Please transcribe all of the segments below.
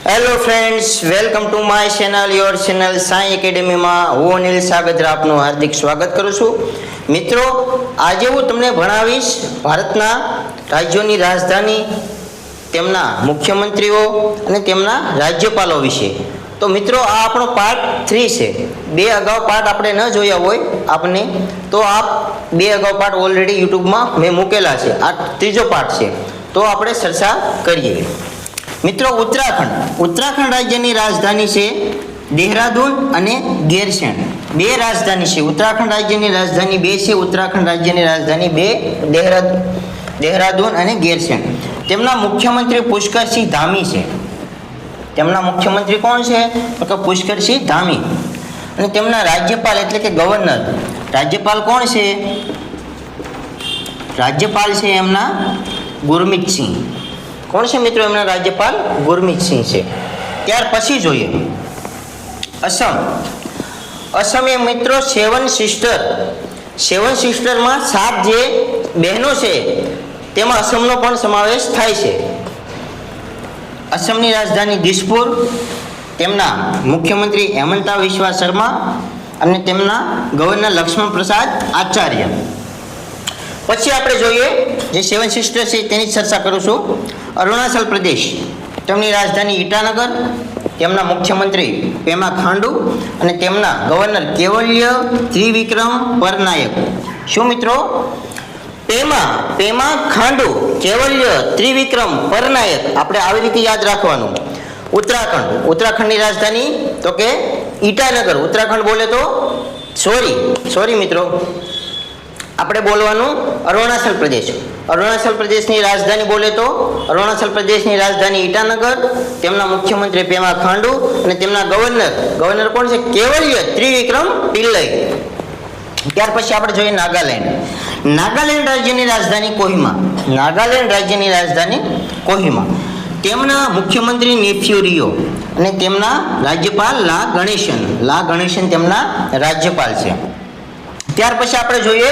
Hello friends, welcome to my channel your channel Sai એકેડેમીમાં હું અનિલ સાગજરા આપનું હાર્દિક સ્વાગત કરું છું. મિત્રો, આજે હું તમને ભણાવીશ ભારતના રાજ્યોની રાજધાની, તેમના મુખ્યમંત્રીઓ અને તેમના રાજ્યપાલો વિશે. તો મિત્રો, આ આપણો પાર્ટ 3 છે. બે અગાઉ પાર્ટ આપણે ન જોયા હોય આપને તો આ બે અગાઉ પાર્ટ ઓલરેડી યુટ્યુબમાં મેં મૂકેલા છે. આ ત્રીજો પાર્ટ છે, તો આપણે ચર્ચા કરીએ. મિત્રો, ઉત્તરાખંડ રાજ્યની રાજધાની છે દેહરાદૂન અને ગેરસેણ. બે રાજધાની છે. ઉત્તરાખંડ રાજ્યની રાજધાની બે છે. ઉત્તરાખંડ રાજ્યની રાજધાની બે દેહરાદૂન અને ગેરસેણ. તેમના મુખ્યમંત્રી પુષ્કરસિંહ ધામી છે. તેમના મુખ્યમંત્રી કોણ છે? તો પુષ્કરસિંહ ધામી. અને તેમના રાજ્યપાલ એટલે કે ગવર્નર, રાજ્યપાલ કોણ છે? રાજ્યપાલ છે એમના ગુરમીતસિંહ. કોણ છે મિત્રો એમના રાજ્યપાલ? ગુરમીતસિંહ છે. ત્યાર પછી જોઈએ અસમ એ મિત્રો સેવન સિસ્ટરમાં 7 જે બહેનો છે તેમાં અસમનો પણ સમાવેશ થાય છે. અસમની રાજધાની દિસપુર, તેમના મુખ્યમંત્રી હેમંતા વિશ્વા શર્મા અને તેમના ગવર્નર લક્ષ્મણ પ્રસાદ આચાર્ય. પછી આપણે જોઈએ જે સેવન સિસ્ટર છે તેની ચર્ચા કરું છું. અરુણાચલ પ્રદેશ, તેમની રાજધાની ઈટાનગર, તેમના મુખ્યમંત્રી પેમા ખાંડુ અને તેમના ગવર્નર કેવલ્ય ત્રિવિક્રમ પરનાયક. શું મિત્રો? પેમા ખાંડુ, કેવલ્ય ત્રિવિક્રમ પરનાયક. આપણે આવી રીતે યાદ રાખવાનું. ઉત્તરાખંડની રાજધાની તો કે ઈટાનગર. ઉત્તરાખંડ બોલે તો સોરી મિત્રો, આપણે બોલવાનું અરુણાચલ પ્રદેશની રાજધાની બોલે તો અરુણાચલ પ્રદેશની રાજધાની ઈટાનગર, તેમના મુખ્યમંત્રી પેમા ખાંડુ અને તેમના ગવર્નર કોણ છે? કેવલ્ય ત્રિવિક્રમ પિલ્લઈ. ત્યાર પછી આપણે જોઈએ નાગાલેન્ડ રાજ્યની રાજધાની કોહિમા. તેમના મુખ્યમંત્રી નેફ્યુ રિયો અને તેમના રાજ્યપાલ લા ગણેશન તેમના રાજ્યપાલ છે. ત્યાર પછી આપણે જોઈએ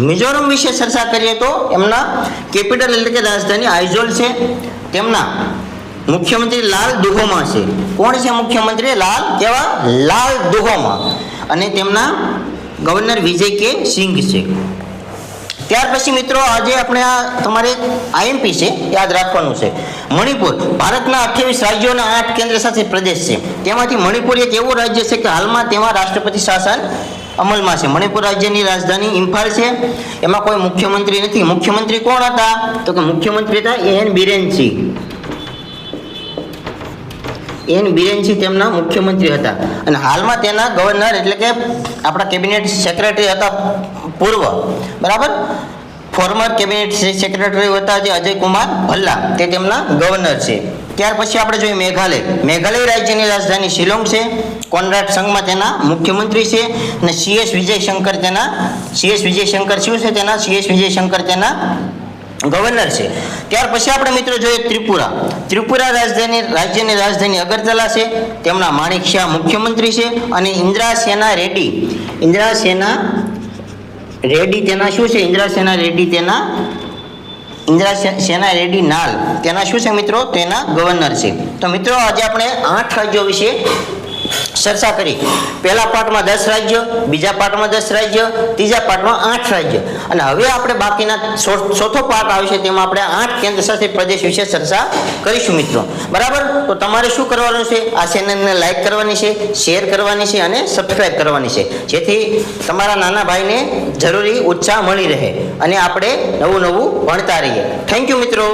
મિઝોરમ વિશે ચર્ચા કરીએ તો એમના કેપિટલ એટલે કે રાજધાની આઇઝોલ છે. તેમના મુખ્યમંત્રી લાલ દુહોમા છે. કોણ છે મુખ્યમંત્રી? લાલ દુહોમા. અને તેમના ગવર્નર વિજય કે સિંઘ છે. ત્યાર પછી મિત્રો, આજે આપણે આ તમારે આઈએમપી છે, યાદ રાખવાનું છે. મણિપુર ભારતના 28 રાજ્યો અને 8 કેન્દ્ર શાસિત પ્રદેશ છે. તેમાંથી મણિપુર એક એવું રાજ્ય છે કે હાલમાં તેમાં રાષ્ટ્રપતિ શાસન અમલમાં છે. મણિપુર રાજ્યની રાજધાની ઇમ્ફાલ છે. એમાં કોઈ મુખ્યમંત્રી નથી. મુખ્યમંત્રી કોણ હતા? તો કે મુખ્યમંત્રી હતા એન બિરેનસિંહ તેમના મુખ્યમંત્રી હતા. અને હાલમાં તેના ગવર્નર એટલે કે આપણા કેબિનેટ સેક્રેટરી હતા પૂર્વ, બરાબર, ફોર્મર કેબિનેટ સેક્રેટરી હતા જે અજય કુમાર ભલ્લા, તે તેમના ગવર્નર છે. ત્યાર પછી આપણે જોઈએ મેઘાલય રાજ્યની રાજધાની શિલોંગ છે. કોનરાડ સંઘમાં તેના મુખ્યમંત્રી છે. અને સીએસ વિજયશંકર તેના ગવર્નર છે. ત્યાર પછી આપણે મિત્રો જોઈએ ત્રિપુરા રાજ્યની રાજધાની અગરતલા છે. તેમના માણિક શાહ મુખ્યમંત્રી છે. અને ઇન્દ્રા સેના રેડ્ડી તેના શું છે? ઇન્દ્રા સેના રેડ્ડી નાલ તેના શું છે મિત્રો? તેના ગવર્નર છે. તો મિત્રો, આજે આપણે 8 રાજ્યો વિશે ચર્ચા કરી. પહેલા પાર્ટમાં 10 રાજ્યો, બીજા પાર્ટમાં 10 રાજ્યો, ત્રીજા પાર્ટમાં 8 રાજ્યો. અને હવે આપણે બાકીના ચોથો પાર્ટ આવશે, તેમાં આપણે 8 કેન્દ્ર શાસિત પ્રદેશ વિશે ચર્ચા કરીશું મિત્રો, બરાબર. તો તમારે શું કરવાનું છે? આ ચેનલને લાઈક કરવાની છે, શેર કરવાની છે અને સબસ્ક્રાઈબ કરવાની છે, જેથી તમારા નાના ભાઈને જરૂરી ઉત્સાહ મળી રહે અને આપણે નવું ભણતા રહીએ. થેન્ક યુ મિત્રો.